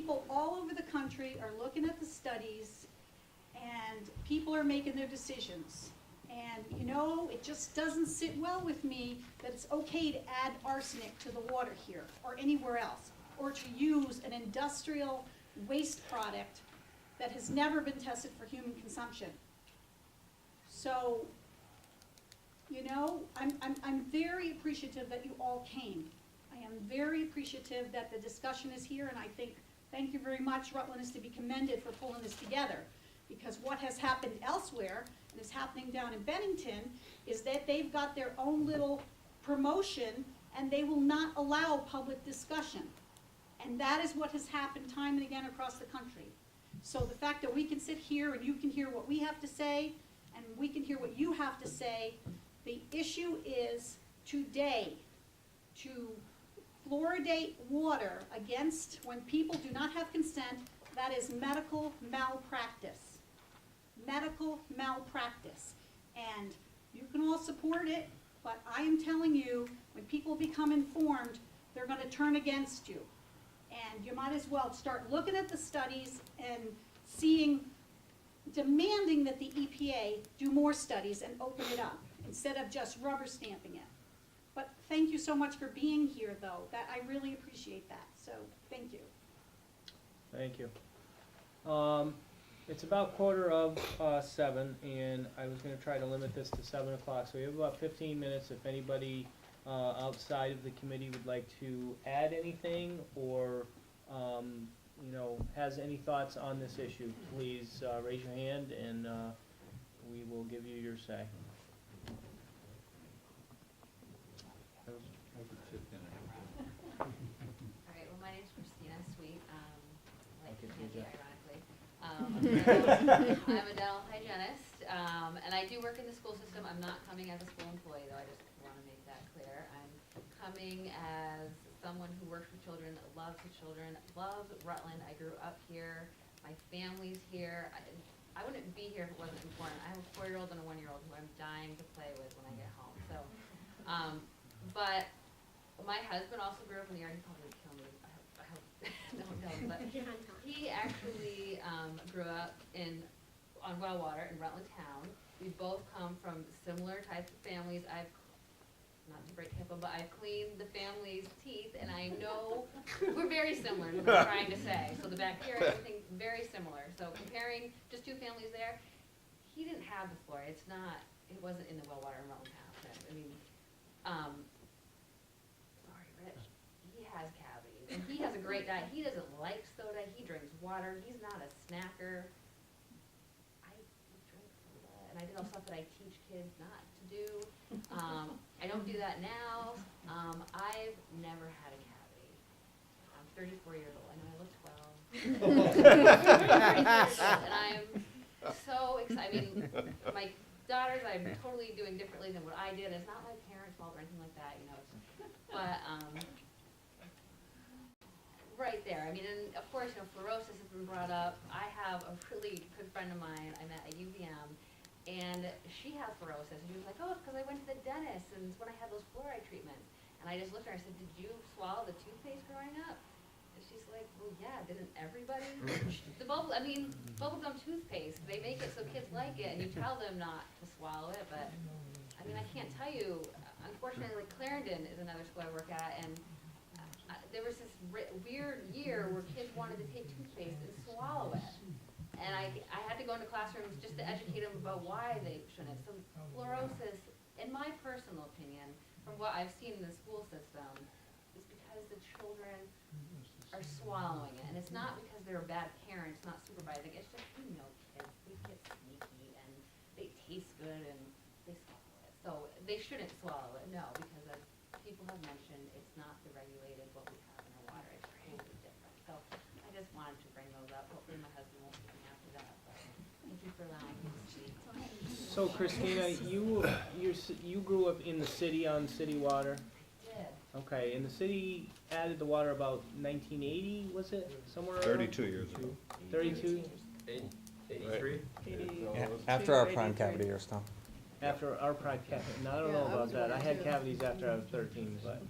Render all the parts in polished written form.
people all over the country are looking at the studies, and people are making their decisions. And, you know, it just doesn't sit well with me that it's okay to add arsenic to the water here or anywhere else, or to use an industrial waste product that has never been tested for human consumption. So, you know, I'm very appreciative that you all came. I am very appreciative that the discussion is here, and I think, thank you very much. Rutland is to be commended for pulling this together, because what has happened elsewhere, and is happening down in Bennington, is that they've got their own little promotion, and they will not allow public discussion. And that is what has happened time and again across the country. So the fact that we can sit here and you can hear what we have to say, and we can hear what you have to say, the issue is today to fluoridate water against when people do not have consent. That is medical malpractice. Medical malpractice. And you can all support it, but I am telling you, when people become informed, they're going to turn against you. And you might as well start looking at the studies and seeing, demanding that the EPA do more studies and open it up, instead of just rubber stamping it. But thank you so much for being here, though. That I really appreciate that. So thank you. Thank you. It's about 7:15, and I was going to try to limit this to 7 o'clock. So we have about 15 minutes. If anybody outside of the committee would like to add anything, or you know, has any thoughts on this issue, please raise your hand, and we will give you your say. Alright, well, my name's Christina Sweet, like Candy, ironically. I'm a dental hygienist, and I do work in the school system. I'm not coming as a school employee, though. I just want to make that clear. I'm coming as someone who works with children, loves the children, loves Rutland. I grew up here. My family's here. I wouldn't be here if it wasn't important. I have a 4-year-old and a 1-year-old who I'm dying to play with when I get home. So, but my husband also grew up in the area. He'd probably kill me. I hope no one knows, but he actually grew up on Wellwater in Rutland town. We both come from similar types of families. I've, not to break HIPAA, but I've cleaned the family's teeth, and I know we're very similar, is what I'm trying to say. So the bacteria, everything very similar. So comparing just two families there, he didn't have the fluoride. It wasn't in the Wellwater in Rutland town. I mean, sorry, Rich, he has cavities, and he has a great diet. He doesn't like soda. He drinks water. He's not a snacker. I drink soda, and I do all stuff that I teach kids not to do. I don't do that now. I've never had a cavity. I'm 34 years old. I know I look 12. And I'm so excited. I mean, my daughters, I'm totally doing differently than what I did. It's not my parents' fault or anything like that, you know. But right there. I mean, and of course, you know, fluorosis has been brought up. I have a really good friend of mine I met at UVM, and she has fluorosis. And she was like, oh, it's because I went to the dentist, and it's when I had those fluoride treatments. And I just looked at her and I said, did you swallow the toothpaste growing up? And she's like, well, yeah, didn't everybody? Bubble gum toothpaste, they make it so kids like it, and you tell them not to swallow it, but, I mean, I can't tell you, unfortunately, like Clarendon is another school I work at, and there was this weird year where kids wanted to take toothpaste and swallow it. And I had to go into classrooms just to educate them about why they shouldn't. So fluorosis, in my personal opinion, from what I've seen in the school system, is because the children are swallowing it. And it's not because they're bad parents not supervising. It's just, you know, kids, they get sneaky and they taste good and they swallow it. So they shouldn't swallow it, no, because as people have mentioned, it's not the regulated what we have in our water. It's totally different. So I just wanted to bring those up. Hopefully my husband won't get me after that. But thank you for allowing me to speak. So Christina, you grew up in the city on city water? I did. Okay, and the city added the water about 1980, was it? Somewhere around? 32 years ago. 32? 83? Yeah, after our prime cavity years, Tom. After our prime cavity. Now, I don't know about that. I had cavities after I was 13, but,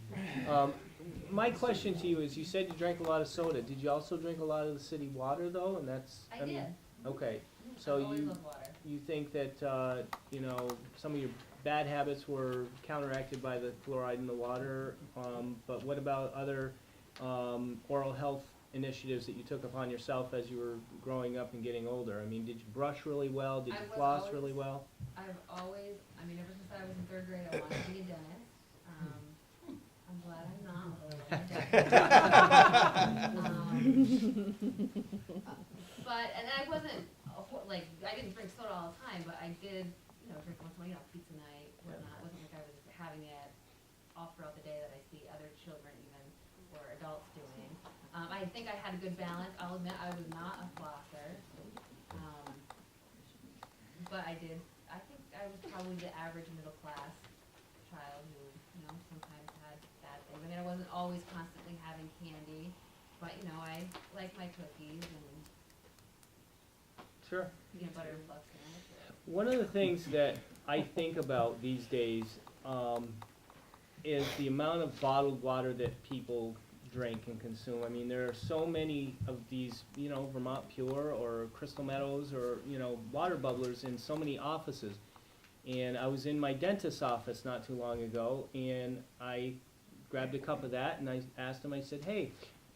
my question to you is, you said you drank a lot of soda. Did you also drink a lot of the city water though? And that's, I mean, did. okay. So I always you, loved water. you think that, you know, some of your bad habits were counteracted by the fluoride in the water, but what about other, oral health initiatives that you took upon yourself as you were growing up and getting older? I mean, did you brush really well? Did I you was floss always- really well? I've always, I mean, ever since I was in 3rd grade, I wanted to be a dentist. I'm glad I'm not. But, and I wasn't, like, I didn't drink soda all the time, but I did, you know, drink once in a while, you know, pizza night, whatnot. It wasn't like I was having it all throughout the day that I see other children even, or adults doing. I think I had a good balance. I'll admit I was not a flosser. But I think I was probably the average middle class child who, you know, sometimes had bad things. I mean, I wasn't always constantly having candy, but, you know, I like my cookies and Sure. peanut butter and fluff sandwiches. One of the things that I think about these days, is the amount of bottled water that people drink and consume. I mean, there are so many of these, you know, Vermont Pure or Crystal Meadows or, you know, water bubblers in so many offices. And I was in my dentist's office not too long ago, and I grabbed a cup of that, and I asked him, I said, hey,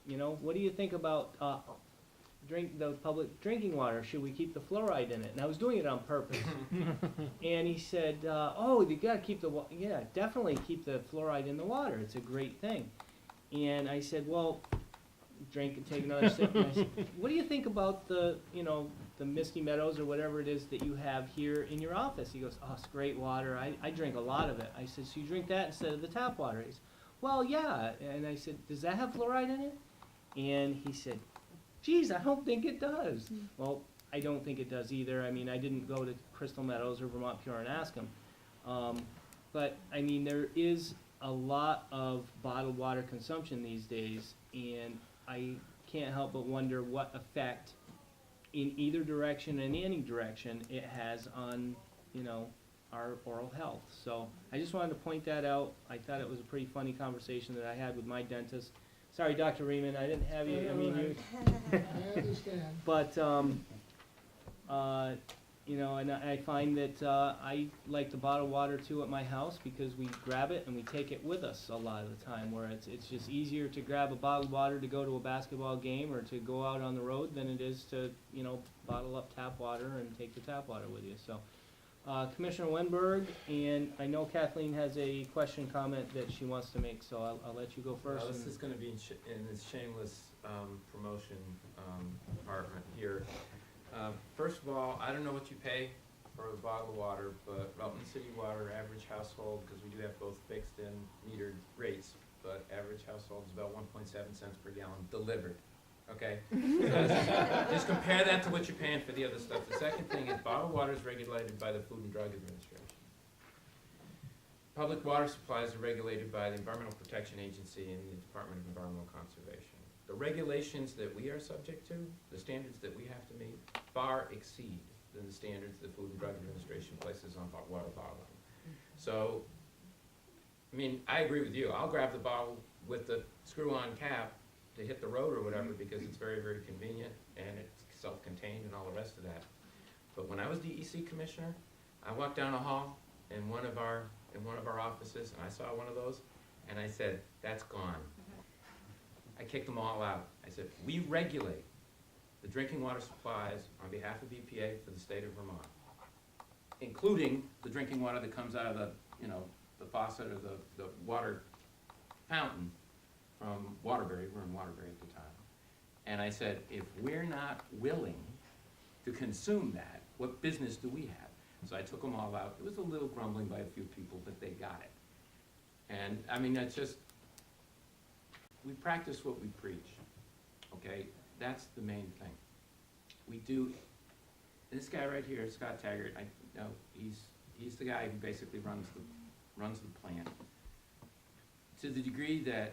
you know, what do you think about the public drinking water? Should we keep the fluoride in it? And I was doing it on purpose. And he said, oh, you gotta keep yeah, definitely keep the fluoride in the water. It's a great thing. And I said, well, drink and take another sip. And I said, what do you think about the, you know, the Misty Meadows or whatever it is that you have here in your office? He goes, oh, it's great water. I drink a lot of it. I said, so you drink that instead of the tap water? He said, well, yeah. And I said, does that have fluoride in it? And he said, geez, I don't think it does. Well, I don't think it does either. I mean, I didn't go to Crystal Meadows or Vermont Pure and ask him. But, I mean, there is a lot of bottled water consumption these days, and I can't help but wonder what effect in either direction and any direction it has on, you know, our oral health. So I just wanted to point that out. I thought it was a pretty funny conversation that I had with my dentist. Sorry, Dr. Riemann, I didn't have you, I mean, you. I understand. But, you know, and I find that I like the bottled water too at my house because we grab it and we take it with us a lot of the time, where it's just easier to grab a bottled water to go to a basketball game or to go out on the road than it is to, you know, bottle up tap water and take the tap water with you. So, Commissioner Wenberg, and I know Kathleen has a question, comment that she wants to make, so I'll let you go first. Well, this is gonna be in this shameless promotion department here. First of all, I don't know what you pay for a bottle of water, but Rutland City Water, average household, because we do have both fixed and metered rates, but average household is about 1.7 cents per gallon delivered, okay? So just compare that to what you're paying for the other stuff. The second thing is bottled water is regulated by the Food and Drug Administration. Public water supplies are regulated by the Environmental Protection Agency and the Department of Environmental Conservation. The regulations that we are subject to, the standards that we have to meet, far exceed than the standards the Food and Drug Administration places on hot water bottling. So, I mean, I agree with you. I'll grab the bottle with the screw-on cap to hit the road or whatever because it's very, very convenient and it's self-contained and all the rest of that. But when I was DEC commissioner, I walked down a hall in one of our offices and I saw one of those and I said, that's gone. I kicked them all out. I said, we regulate the drinking water supplies on behalf of EPA for the state of Vermont, including the drinking water that comes out of the, you know, the faucet or the water fountain from Waterbury. We're in Waterbury at the time. And I said, if we're not willing to consume that, what business do we have? So I took them all out. It was a little grumbling by a few people, but they got it. And I mean, that's just, we practice what we preach, okay? That's the main thing. We do, this guy right here, Scott Taggart, I know he's the guy who basically runs the plant. To the degree that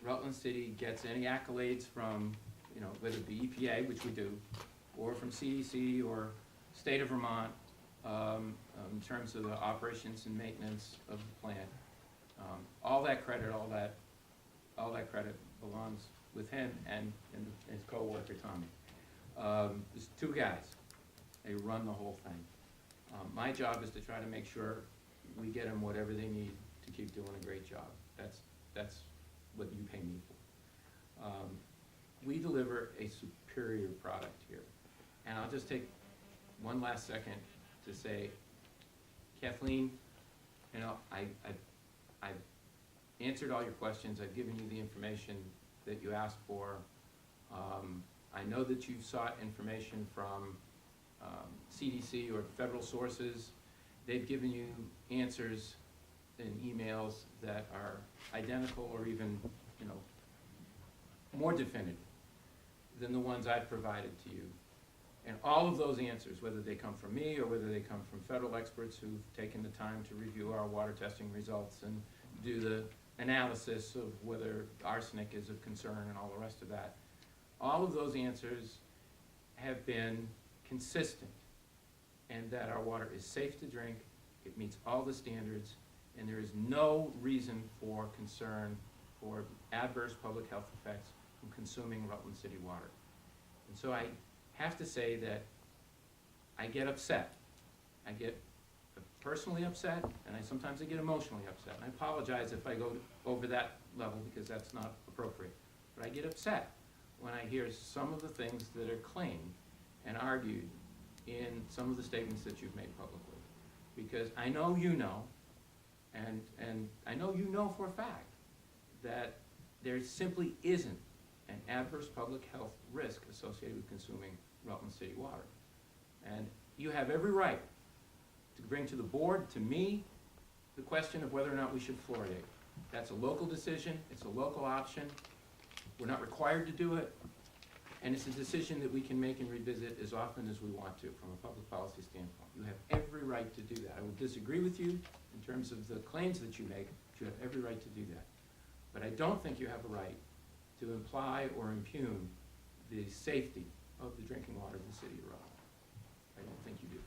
Rutland City gets any accolades from, you know, whether it be EPA, which we do, or from CDC or state of Vermont, in terms of the operations and maintenance of the plant, all that credit, all that all that credit belongs with him and his co-worker Tommy. There's two guys. They run the whole thing. My job is to try to make sure we get them whatever they need to keep doing a great job. That's what you pay me for. We deliver a superior product here. And I'll just take one last second to say, Kathleen, you know, I've answered all your questions. I've given you the information that you asked for. I know that you sought information from CDC or federal sources. They've given you answers in emails that are identical or even, you know, more definitive than the ones I've provided to you. And all of those answers, whether they come from me or whether they come from federal experts who've taken the time to review our water testing results and do the analysis of whether arsenic is of concern and all the rest of that, all of those answers have been consistent, and that our water is safe to drink, it meets all the standards, and there is no reason for concern for adverse public health effects from consuming Rutland City water. And so I have to say that I get upset. I get personally upset, and sometimes I get emotionally upset. And I apologize if I go over that level because that's not appropriate. But I get upset when I hear some of the things that are claimed and argued in some of the statements that you've made publicly. Because I know you know, and I know you know for a fact, that there simply isn't an adverse public health risk associated with consuming Rutland City water. And you have every right to bring to the board, to me, the question of whether or not we should fluoridate. That's a local decision, it's a local option. We're not required to do it, and it's a decision that we can make and revisit as often as we want to from a public policy standpoint. You have every right to do that. I will disagree with you in terms of the claims that you make, but you have every right to do that. But I don't think you have a right to imply or impugn the safety of the drinking water of the city of Rutland. I don't think you do.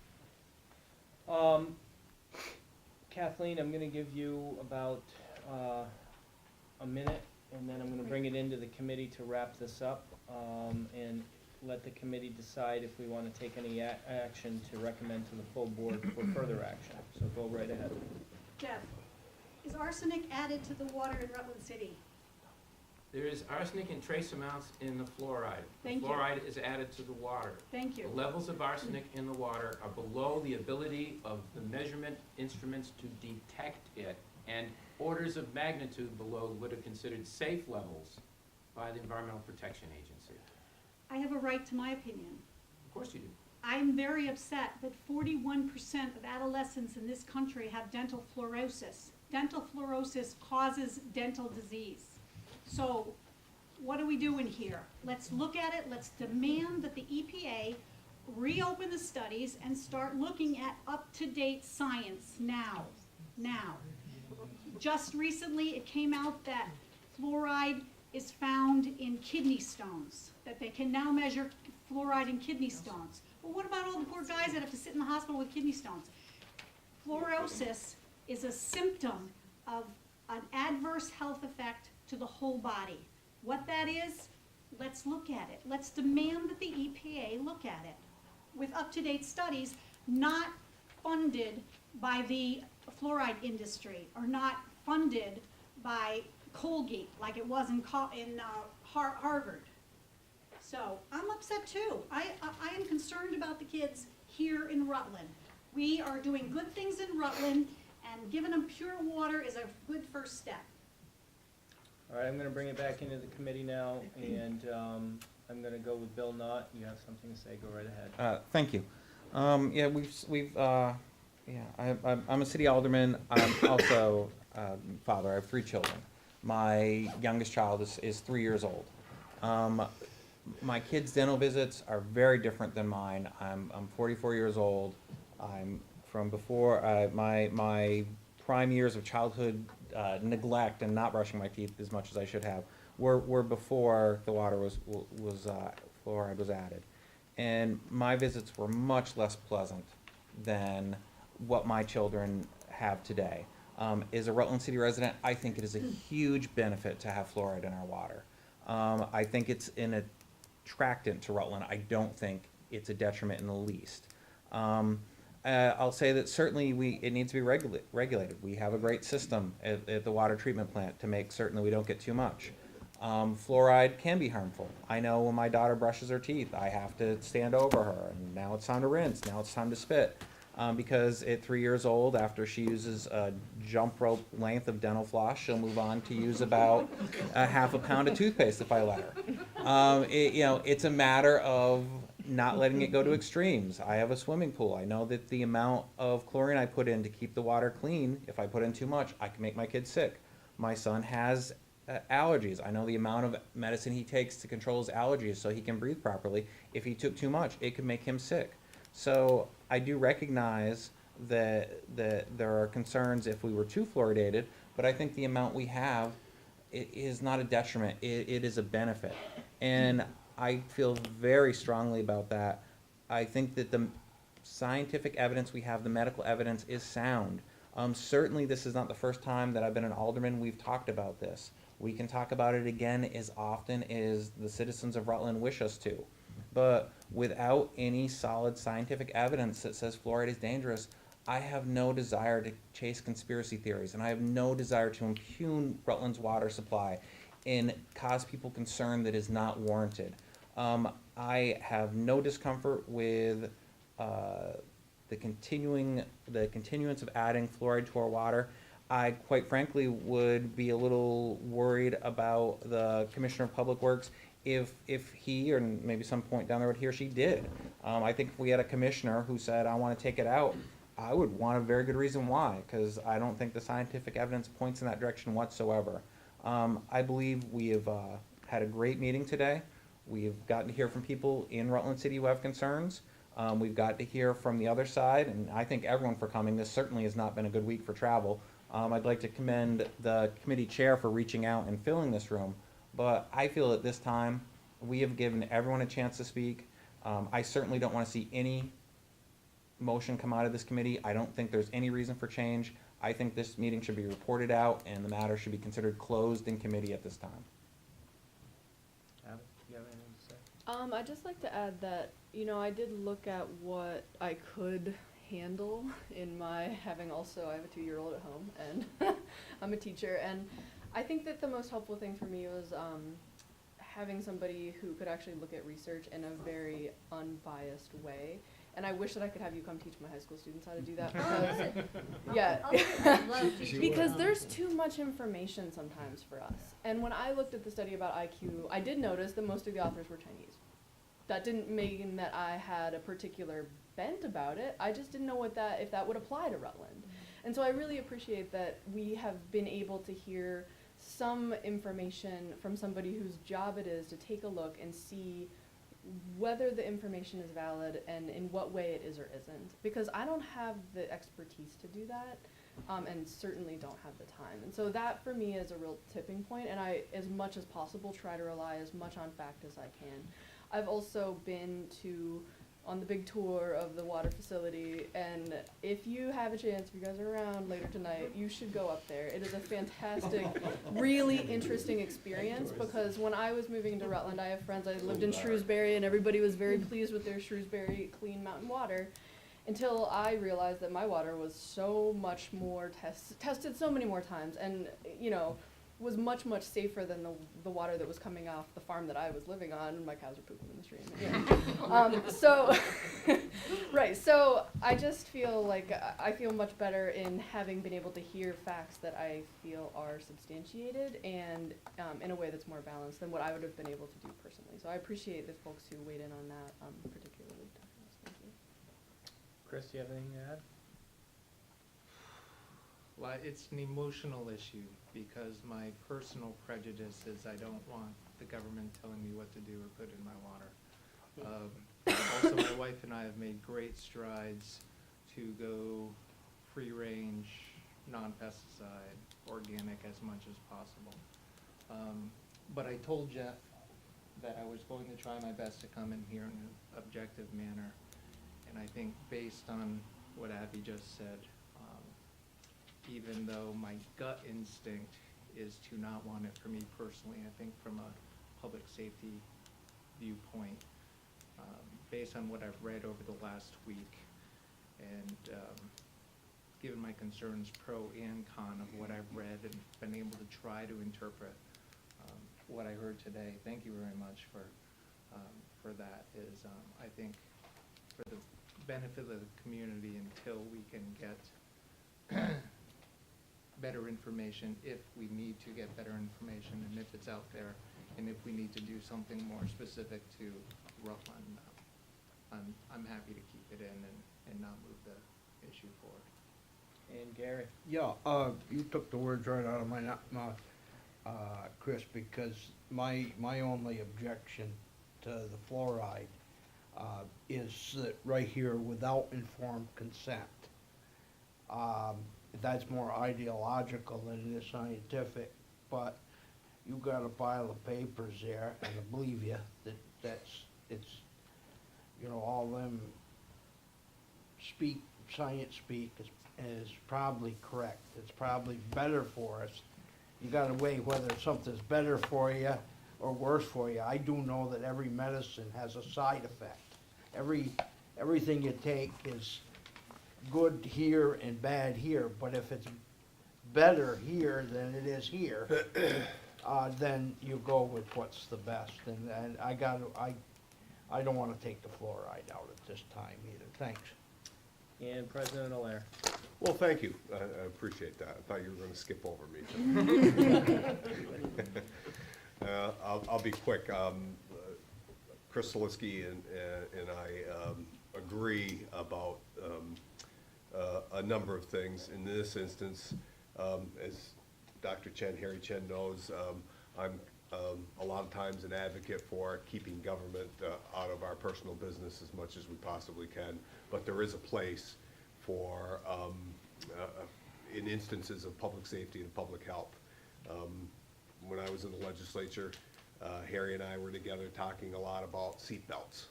Kathleen, I'm gonna give you about a minute, and then I'm gonna bring it into the committee to wrap this up, and let the committee decide if we wanna take any action to recommend to the full board for further action. So go right ahead. Jeff, is arsenic added to the water in Rutland City? There is arsenic in trace amounts in the fluoride. Thank you. Fluoride is added to the water. Thank you. The levels of arsenic in the water are below the ability of the measurement instruments to detect it, and orders of magnitude below what are considered safe levels by the Environmental Protection Agency. I have a right to my opinion. Of course you do. I'm very upset that 41% of adolescents in this country have dental fluorosis. Dental fluorosis causes dental disease. So what are we doing here? Let's look at it. Let's demand that the EPA reopen the studies and start looking at up-to-date science now. Now. Just recently, it came out that fluoride is found in kidney stones, that they can now measure fluoride in kidney stones. Well, what about all the poor guys that have to sit in the hospital with kidney stones? Fluorosis is a symptom of an adverse health effect to the whole body. What that is, let's look at it. Let's demand that the EPA look at it with up-to-date studies, not funded by the fluoride industry or not funded by Colgate like it was in Harvard. So I'm upset too. I am concerned about the kids here in Rutland. We are doing good things in Rutland, and giving them pure water is a good first step. All right, I'm gonna bring it back into the committee now, and I'm gonna go with Bill Knott. You have something to say, go right ahead. Thank you. Yeah, I'm a city alderman. I'm also a father. I have 3 children. My youngest child is 3 years old. My kids' dental visits are very different than mine. I'm 44 years old. I'm from before my prime years of childhood neglect and not brushing my teeth as much as I should have were before the water fluoride was added, and my visits were much less pleasant than what my children have today. As a Rutland City resident, I think it is a huge benefit to have fluoride in our water. I think it's an attractant to Rutland. I don't think it's a detriment in the least. I'll say that certainly it needs to be regulated. We have a great system at the water treatment plant to make certain that we don't get too much. Fluoride can be harmful. I know when my daughter brushes her teeth, I have to stand over her, and now it's time to rinse, now it's time to spit. Because at 3 years old, after she uses a jump rope length of dental floss, she'll move on to use about a half a pound of toothpaste if I let her. It's a matter of not letting it go to extremes. I have a swimming pool. I know that the amount of chlorine I put in to keep the water clean, if I put in too much, I can make my kids sick. My son has allergies. I know the amount of medicine he takes to control his allergies so he can breathe properly. If he took too much, it could make him sick. So I do recognize that there are concerns if we were too fluoridated, but I think the amount we have is not a detriment. It is a benefit. And I feel very strongly about that. I think that the scientific evidence we have, the medical evidence, is sound. Certainly this is not the first time that I've been an alderman we've talked about this. We can talk about it again as often as the citizens of Rutland wish us to. But without any solid scientific evidence that says fluoride is dangerous, I have no desire to chase conspiracy theories, and I have no desire to impugn Rutland's water supply and cause people concern that is not warranted. I have no discomfort with the continuance of adding fluoride to our water. I quite frankly would be a little worried about the Commissioner of Public Works if he, or maybe some point down the road, he or she did. I think if we had a commissioner who said, I want to take it out, I would want a very good reason why, because I don't think the scientific evidence points in that direction whatsoever. I believe we have had a great meeting today. We've gotten to hear from people in Rutland City who have concerns. We've got to hear from the other side, and I thank everyone for coming. This certainly has not been a good week for travel. I'd like to commend the committee chair for reaching out and filling this room, but I feel at this time we have given everyone a chance to speak. I certainly don't want to see any motion come out of this committee. I don't think there's any reason for change. I think this meeting should be reported out and the matter should be considered closed in committee at this time. Abbott, do you have anything to say? I'd just like to add that, I did look at what I could handle in my I have a 2-year-old at home, and I'm a teacher, and I think that the most helpful thing for me was having somebody who could actually look at research in a very unbiased way. And I wish that I could have you come teach my high school students how to do that, because, yeah, because there's too much information sometimes for us. And when I looked at the study about IQ, I did notice that most of the authors were Chinese. That didn't mean that I had a particular bent about it. I just didn't know if that would apply to Rutland. And so I really appreciate that we have been able to hear some information from somebody whose job it is to take a look and see whether the information is valid and in what way it is or isn't. Because I don't have the expertise to do that, and certainly don't have the time. And so that for me is a real tipping point, and I, as much as possible, try to rely as much on fact as I can. I've also been on the big tour of the water facility, and if you have a chance, if you guys are around later tonight, you should go up there. It is a fantastic, really interesting experience, because when I was moving to Rutland, I have friends, I lived in Shrewsbury, and everybody was very pleased with their Shrewsbury clean mountain water, until I realized that my water was so much more tested so many more times, and was much, much safer than the water that was coming off the farm that I was living on, and my cows were pooping in the stream. So, right, so I just feel like I feel much better in having been able to hear facts that I feel are substantiated and in a way that's more balanced than what I would have been able to do personally. So I appreciate the folks who weighed in on that particularly. Thank you. Chris, do you have anything to add? Well, it's an emotional issue because my personal prejudice is I don't want the government telling me what to do or put in my water. Also, my wife and I have made great strides to go free range, non-pesticide, organic as much as possible. But I told Jeff that I was going to try my best to come in here in an objective manner. And I think based on what Abby just said, even though my gut instinct is to not want it for me personally. I think from a public safety viewpoint, based on what I've read over the last week, and given my concerns pro and con of what I've read and been able to try to interpret what I heard today, thank you very much for that, is I think for the benefit of the community, until we can get better information, if we need to get better information, and if it's out there, and if we need to do something more specific to Rutland, I'm happy to keep it in and not move the issue forward. And Gary? Yeah, you took the words right out of my mouth, Chris, because my only objection to the fluoride is that right here, without informed consent. That's more ideological than it is scientific, but you got a pile of papers there, and I believe you, it's, you know, all them science speak is probably correct. It's probably better for us. You gotta weigh whether something's better for you or worse for you. I do know that every medicine has a side effect. Everything you take is good here and bad here, but if it's better here than it is here, then you go with what's the best. And I don't wanna take the fluoride out at this time either. Thanks. And President Allaire? Well, thank you. I appreciate that. I thought you were gonna skip over me. I'll be quick. Chris Soliski and I agree about a number of things. In this instance, as Dr. Harry Chen knows, I'm a lot of times an advocate for keeping government out of our personal business as much as we possibly can. But there is a place for, in instances of public safety and public health. When I was in the legislature, Harry and I were together talking a lot about seat belts.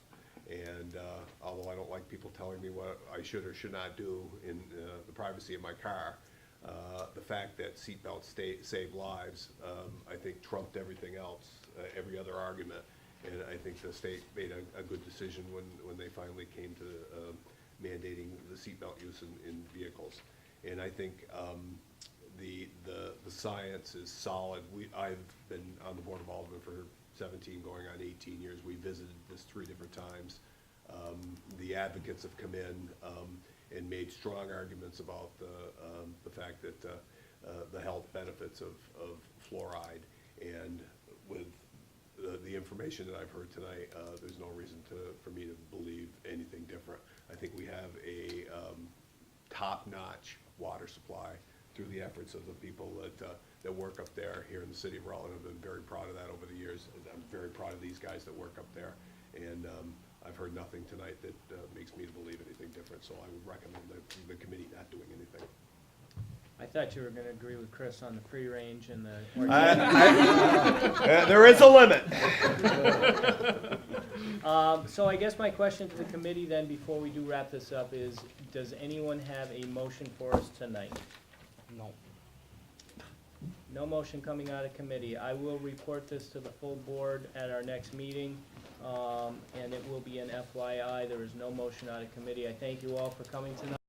And although I don't like people telling me what I should or should not do in the privacy of my car, the fact that seat belts save lives, I think trumped everything else, every other argument. And I think the state made a good decision when they finally came to mandating the seatbelt use in vehicles. And I think the science is solid. I've been on the Board of Aldermen for 17, going on 18 years. We visited this 3 different times. The advocates have come in and made strong arguments about the fact that the health benefits of fluoride. And with the information that I've heard tonight, there's no reason for me to believe anything different. I think we have a top-notch water supply through the efforts of the people that work up there here in the city of Rutland. I've been very proud of that over the years. I'm very proud of these guys that work up there. And I've heard nothing tonight that makes me believe anything different, so I would recommend the committee not doing anything. I thought you were gonna agree with Chris on the free range and the. There is a limit. So I guess my question to the committee then, before we do wrap this up, is, does anyone have a motion for us tonight? No. No motion coming out of committee. I will report this to the full board at our next meeting, and it will be an FYI. There is no motion out of committee. I thank you all for coming tonight.